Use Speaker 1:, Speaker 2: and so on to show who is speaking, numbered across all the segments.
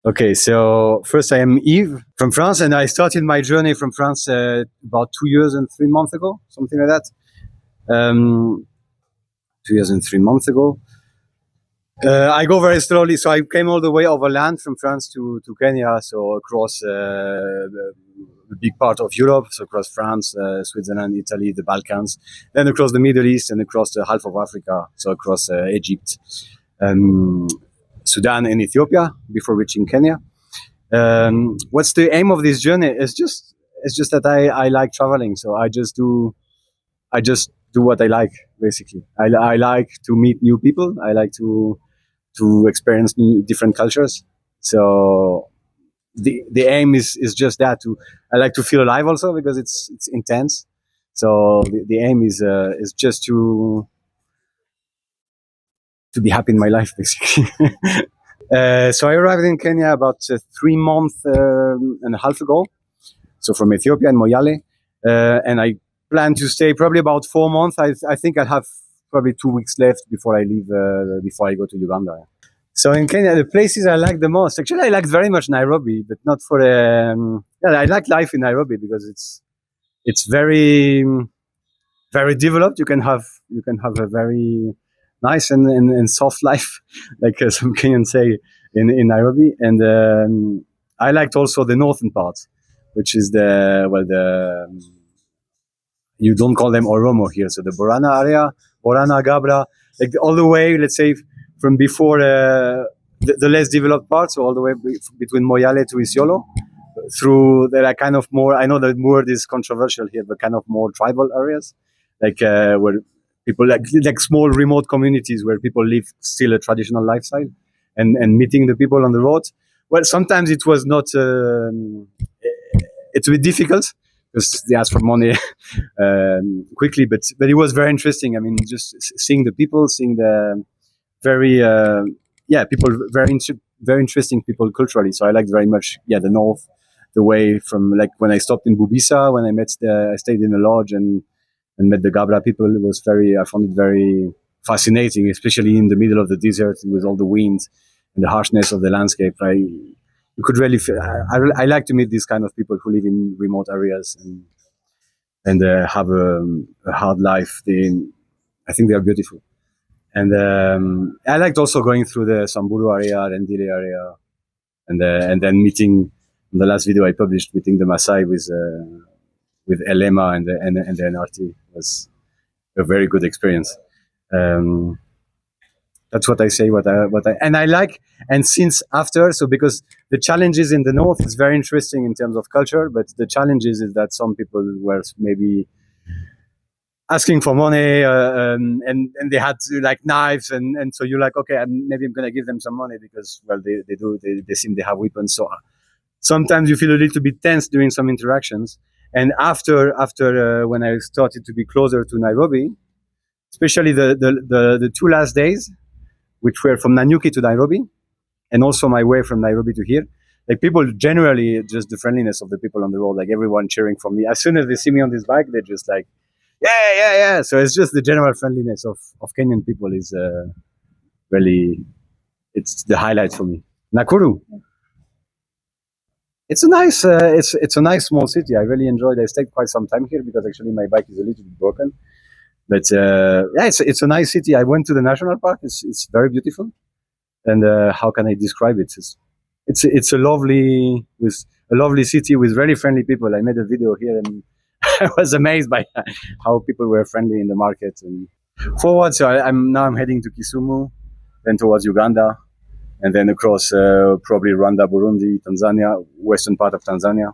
Speaker 1: Okay, so first I am Yves from France, and I started my journey from France about 2 years and 3 months ago, something like that. 2 years and 3 months ago. I go very slowly, so I came all the way overland from France to Kenya, so across a big part of Europe, so across France, Switzerland, Italy, the Balkans, then across the Middle East and across the half of Africa, so across Egypt, Sudan and Ethiopia before reaching Kenya. What's the aim of this journey? It's just that I like traveling, so I just do what I like, basically. I like to meet new people. I like to experience different cultures. So the aim is just that. I like to feel alive also because it's intense. So the aim is just to be happy in my life, basically. So I arrived in Kenya about 3 months and a half ago. So from Ethiopia and Moyale, and I plan to stay probably about 4 months. I think I'll have probably 2 weeks left before I leave, before I go to Uganda. So in Kenya, the places I like the most, actually, I liked very much Nairobi, but not for yeah, I like life in Nairobi because it's very very developed. You can have a very nice and soft life, like some Kenyans say in Nairobi. And I liked also the northern part, which is you don't call them Oromo here, so the Borana area, Borana, Gabra, like all the way, let's say, from before the less developed parts, so all the way between Moyale to Isiolo, through there are kind of more, I know the word is controversial here, but kind of more tribal areas, like where people like small remote communities where people live still a traditional lifestyle, and meeting the people on the road. Well, sometimes it was not, it's a bit difficult because they ask for money quickly, but it was very interesting. I mean, just seeing the people, seeing the very people, very interesting people culturally. So I liked very much the north, the way from, like, when I stopped in Bubisa, when I stayed in a lodge and met the Gabra people. I found it very fascinating, especially in the middle of the desert with all the wind and the harshness of the landscape. You could really feel, I like to meet these kind of people who live in remote areas and have a hard life. I think they are beautiful. And I liked also going through the Samburu area, Rendile area, and then meeting, in the last video I published, meeting the Maasai with Elema and the NRT was a very good experience. That's what I say. And I like, and since after, so because the challenges in the north is very interesting in terms of culture, but the challenges is that some people were maybe asking for money, and they had like knives, and so you're like, okay, maybe I'm gonna give them some money because, well, they seem they have weapons. So sometimes you feel a little bit tense during some interactions. And after when I started to be closer to Nairobi, especially the 2 last days, which were from Nanyuki to Nairobi, and also my way from Nairobi to here, like, people generally, just the friendliness of the people on the road, like everyone cheering for me. As soon as they see me on this bike, they're just like, yeah. So it's just the general friendliness of Kenyan people is really, it's the highlight for me. Nakuru. It's a nice, it's a nice small city. I really enjoyed it. I stayed quite some time here because actually my bike is a little bit broken. But it's a nice city. I went to the national park. It's very beautiful. And how can I describe it? It's a lovely city with very friendly people. I made a video here, and I was amazed by how people were friendly in the market. And forward, so I'm heading to Kisumu, then towards Uganda, and then across probably Rwanda, Burundi, Tanzania, western part of Tanzania.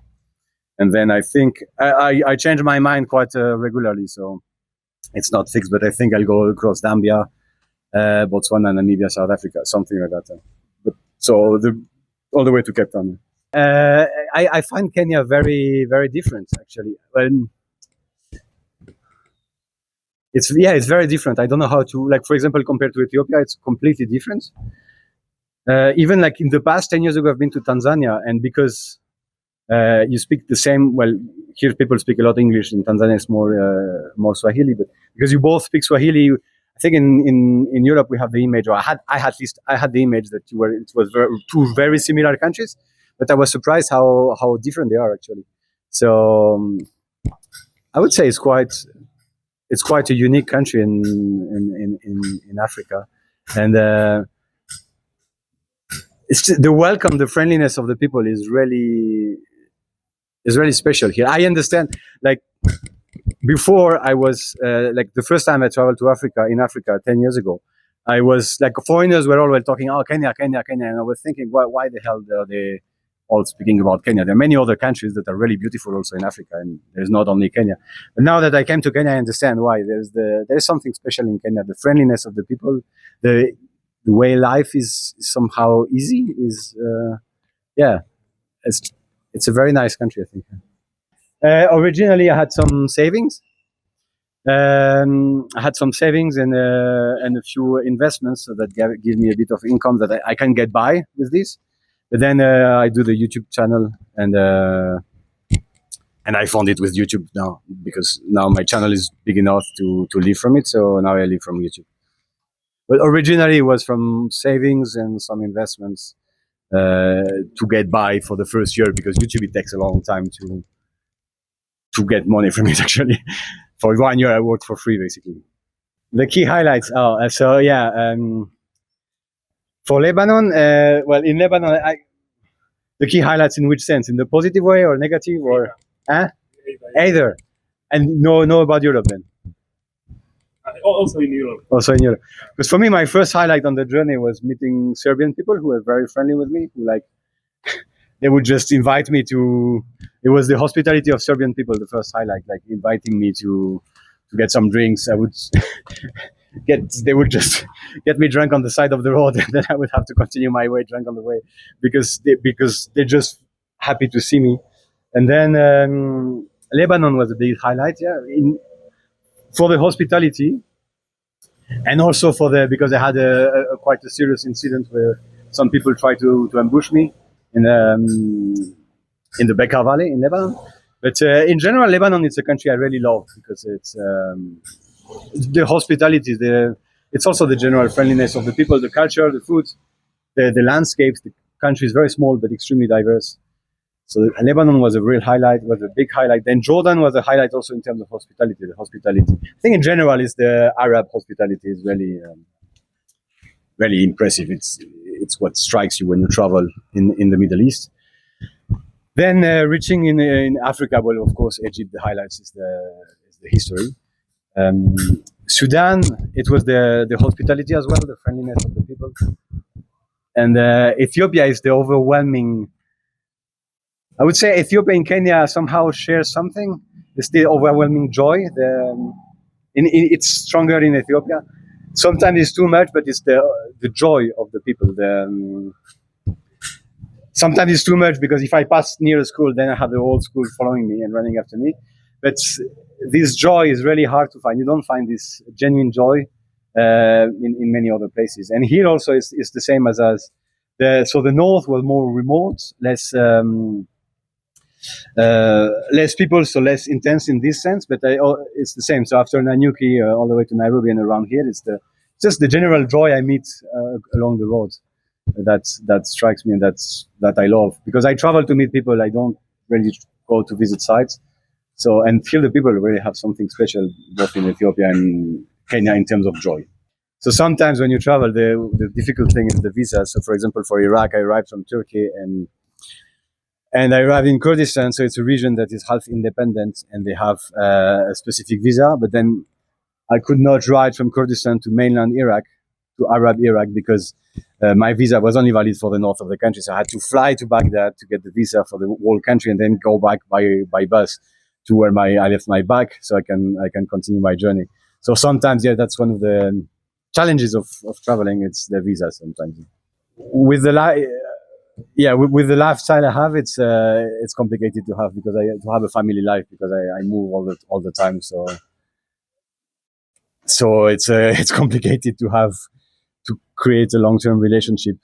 Speaker 1: And then I think I change my mind quite regularly, so it's not fixed, but I think I'll go across Zambia, Botswana, Namibia, South Africa, something like that. But so all the way to Cape Town. I find Kenya very, very different, actually. It's very different. I don't know how to, like, for example, compared to Ethiopia, it's completely different. Even like in the past 10 years ago, I've been to Tanzania, and because you speak the same, well, here people speak a lot English. In Tanzania, it's more Swahili, but because you both speak Swahili, I think in Europe we have the image, or I had at least I had the image that it was two very similar countries, but I was surprised how different they are actually. So I would say it's quite a unique country in Africa, and the welcome, the friendliness of the people is really special here. I understand, like before I was like the first time I traveled to Africa in Africa 10 years ago, I was like foreigners were always talking, oh Kenya, Kenya, Kenya, and I was thinking, why the hell are they all speaking about Kenya? There are many other countries that are really beautiful also in Africa, and there's not only Kenya. But now that I came to Kenya, I understand why. There's something special in Kenya. The friendliness of the people, the way life is somehow easy is yeah, it's it's a very nice country, I think. Originally, I had some savings. I had some savings and a few investments so that give me a bit of income that I can get by with this. But then I do the YouTube channel and I found it with YouTube now because now my channel is big enough to live from it. So now I live from YouTube. But originally it was from savings and some investments to get by for the first year because YouTube it takes a long time to get money from it actually. For 1 year I worked for free basically. The key highlights. Oh, so yeah. For Lebanon, well, in Lebanon, the key highlights in which sense? In the positive way or negative or? Huh? Either. And know about Europe then.
Speaker 2: Also in Europe.
Speaker 1: Also in Europe. Because for me, my first highlight on the journey was meeting Serbian people who were very friendly with me, who like, they would just invite me to, it was the hospitality of Serbian people, the first highlight, like inviting me to get some drinks. I would they would just get me drunk on the side of the road and then I would have to continue my way drunk on the way because they're just happy to see me. And then Lebanon was a big highlight, yeah, for the hospitality and also because I had a quite a serious incident where some people tried to ambush me in the Bekaa Valley in Lebanon. But in general, Lebanon is a country I really love because it's the hospitality, it's also the general friendliness of the people, the culture, the food, the landscapes. The country is very small but extremely diverse. So Lebanon was a real highlight, was a big highlight. Then Jordan was a highlight also in terms of hospitality. The hospitality, I think in general, is the Arab hospitality is really, really impressive. It's what strikes you when you travel in the Middle East. Then reaching in Africa, well, of course, Egypt. The highlights is the history. Sudan, it was the hospitality as well, the friendliness of the people. And Ethiopia is the overwhelming. I would say Ethiopia and Kenya somehow share something. It's the overwhelming joy. It's stronger in Ethiopia. Sometimes it's too much, but it's the joy of the people. Sometimes it's too much because if I pass near a school, then I have the whole school following me and running after me. But this joy is really hard to find. You don't find this genuine joy in many other places. And here also it's the same as us. So the north was more remote, less people, so less intense in this sense. But it's the same. So after Nanyuki, all the way to Nairobi and around here, it's just the general joy I meet along the road. That strikes me, and that I love because I travel to meet people. I don't really go to visit sites. So, and feel the people really have something special both in Ethiopia and Kenya in terms of joy. So sometimes when you travel, the difficult thing is the visa. So for example, for Iraq, I arrived from Turkey and I arrived in Kurdistan. So it's a region that is half independent and they have a specific visa. But then I could not ride from Kurdistan to mainland Iraq, to Arab Iraq, because my visa was only valid for the north of the country. So I had to fly to Baghdad to get the visa for the whole country and then go back by bus to where I left my bag, so I can continue my journey. So sometimes, yeah, that's one of the challenges of traveling. It's the visa sometimes. With the with the lifestyle I have, it's complicated to have because to have a family life because I move all the time. So it's complicated to create a long-term relationship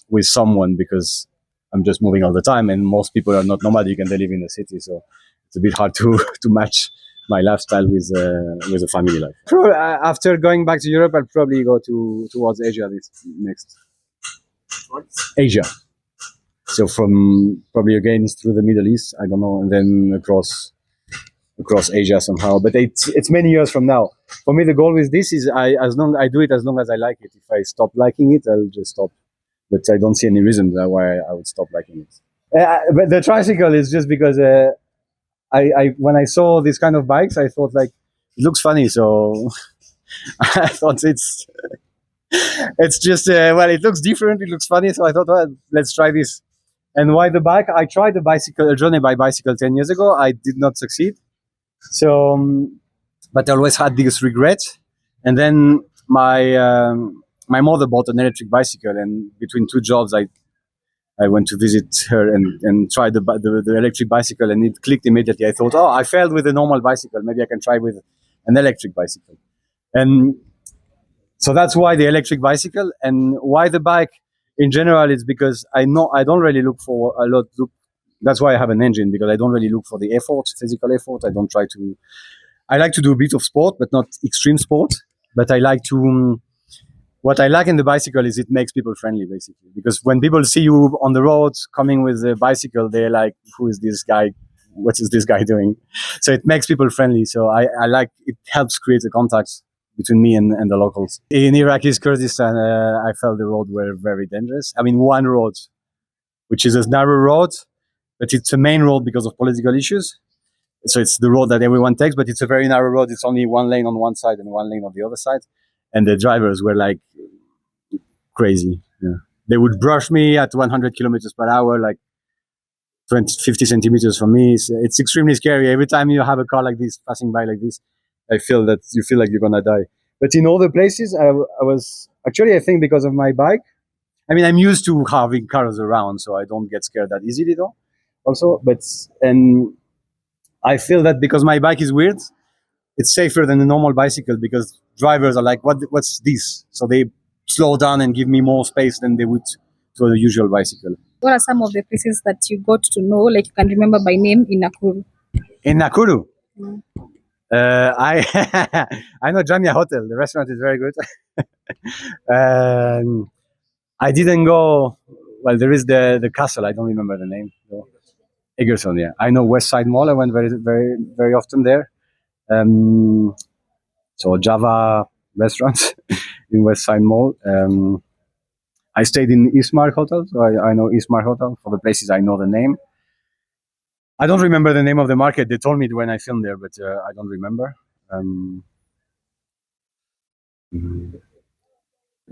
Speaker 1: with someone because I'm just moving all the time, and most people are not nomadic and they live in the city. So it's a bit hard to match my lifestyle with a family life. After going back to Europe, I'll probably go towards Asia next. Asia. So from probably again through the Middle East, I don't know, and then across Asia somehow. But it's many years from now. For me, the goal with this is I do it as long as I like it. If I stop liking it, I'll just stop. But I don't see any reason why I would stop liking it. But the tricycle is just because I when I saw this kind of bikes, I thought like it looks funny, so I thought it's just well, it looks different, it looks funny, so I thought, well, let's try this. And why the bike? I tried a journey by bicycle 10 years ago. I did not succeed. So, but I always had this regret. And then my mother bought an electric bicycle, and between two jobs, I went to visit her and tried the electric bicycle, and it clicked immediately. I thought, oh, I failed with a normal bicycle. Maybe I can try with an electric bicycle. And so that's why the electric bicycle. And why the bike in general is because I don't really look for a lot. That's why I have an engine, because I don't really look for the effort, physical effort. I like to do a bit of sport, but not extreme sport. But what I like in the bicycle is it makes people friendly, basically. Because when people see you on the road coming with a bicycle, they're like, who is this guy? What is this guy doing? So it makes people friendly. So I like, it helps create a contact between me and the locals. In Iraq's Kurdistan, I felt the road were very dangerous. I mean, one road, which is a narrow road, but it's a main road because of political issues. So it's the road that everyone takes, but it's a very narrow road. It's only one lane on one side and one lane on the other side. And the drivers were like crazy. Yeah. They would brush me at 100 kilometers per hour, like 50 centimeters from me. It's extremely scary. Every time you have a car like this passing by like this, you feel like you're gonna die. But in other places, I was actually, I think, because of my bike. I mean, I'm used to having cars around, so I don't get scared that easily, though. Also, and I feel that because my bike is weird, it's safer than a normal bicycle, because drivers are like, what's this? So they slow down and give me more space than they would to a usual bicycle.
Speaker 3: What are some of the places that you got to know, like you can remember by name, in Nakuru?
Speaker 1: In Nakuru? I I know Jamia Hotel. The restaurant is very good. I didn't go. Well, there is the castle. I don't remember the name. So. Egerton, yeah. I know West Side Mall. I went very, very, very often there. So Java restaurant in West Side Mall. I stayed in Ismar Hotel, so I know Ismar Hotel. For the places, I know the name. I don't remember the name of the market. They told me when I filmed there, but I don't remember.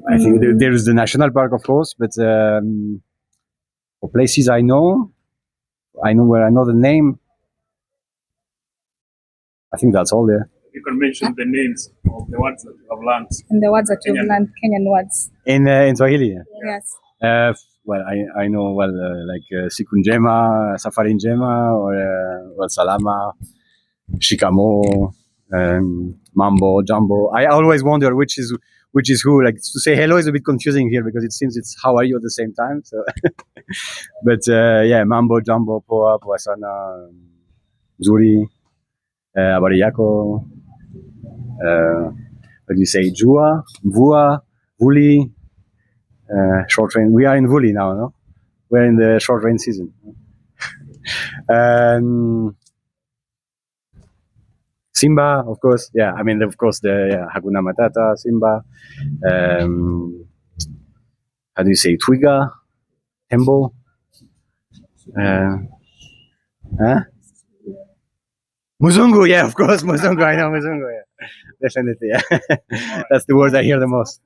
Speaker 1: I think there is the national park, of course, but for places I know where I know the name. I think that's all there.
Speaker 2: You can mention the names of the words that you have learned.
Speaker 3: And the words that you've learned, Kenyan words.
Speaker 1: In Swahili.
Speaker 3: Yes.
Speaker 1: Well, I know like siku njema, safari njema, or salama, shikamo, mambo, jambo. I always wonder which is who. Like, to say hello is a bit confusing here because it seems it's how are you at the same time. So, but yeah, mambo, jambo, poa, poasana, zuri, habari yako. What do you say? Jua, vua, vuli. Short rain. We are in Vuli now, no? We're in the short rain season. Simba, of course. Yeah, I mean, of course, Hakuna Matata, Simba. How do you say? Twiga, Tembo. Muzungu, yeah, of course, Muzungu. I know Muzungu, yeah. Definitely, yeah. That's the word I hear the most.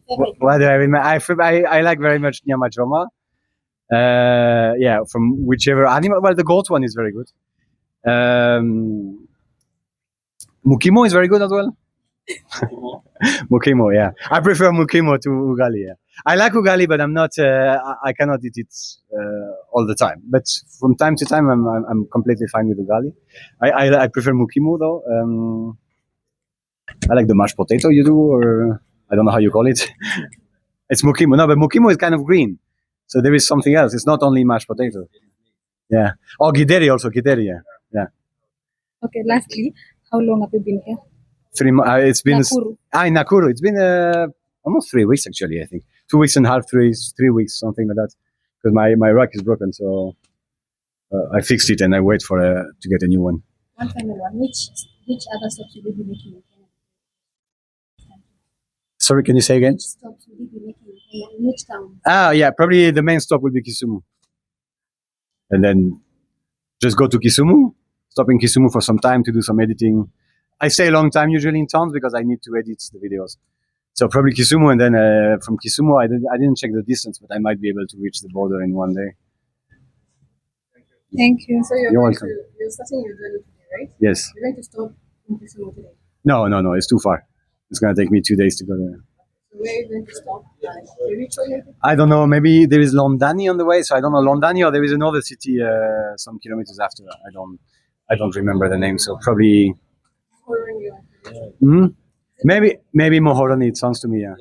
Speaker 1: What do I remember? I like very much Nyama Choma. Yeah, from whichever animal. Well, the goat one is very good. Mukimo is very good as well. Mukimo, yeah. I prefer Mukimo to Ugali, yeah. I like Ugali, but I'm not. I cannot eat it all the time. But from time to time, I'm completely fine with Ugali. I prefer Mukimo though. I like the mashed potato you do, or I don't know how you call it. It's mukimo. No, but mukimo is kind of green. So there is something else. It's not only mashed potato. Yeah. Oh, gideri also. Gideri, yeah. Yeah.
Speaker 3: Okay, lastly, how long have you been here?
Speaker 1: It's been
Speaker 3: Nakuru.
Speaker 1: in Nakuru. It's been almost 3 weeks actually. I think 2 weeks and a half, 3 weeks, something like that. Because my rack is broken, so I fixed it and I wait for to get a new one.
Speaker 3: One final one. Which other stops will you be making in Kenya?
Speaker 1: Sorry, can you say again?
Speaker 3: Which stops will you be making in Kenya? In which town?
Speaker 1: Yeah, probably the main stop will be Kisumu, and then just go to Kisumu. Stop in Kisumu for some time to do some editing. I stay a long time usually in towns because I need to edit the videos. So probably Kisumu, and then from Kisumu, I didn't check the distance, but I might be able to reach the border in one day.
Speaker 3: Thank you.
Speaker 4: So
Speaker 1: You're welcome.
Speaker 4: you're starting your journey today, right?
Speaker 1: Yes.
Speaker 4: You're going to stop in Kisumu today.
Speaker 1: No, it's too far. It's gonna take me 2 days to go there.
Speaker 4: So where are you going to stop? Like, you reach where
Speaker 1: I don't know. Maybe there is Londani on the way, so I don't know Londani, or there is another city some kilometers after. I don't remember the name. So probably
Speaker 4: following you.
Speaker 1: maybe Mohorani. It sounds to me. Yeah.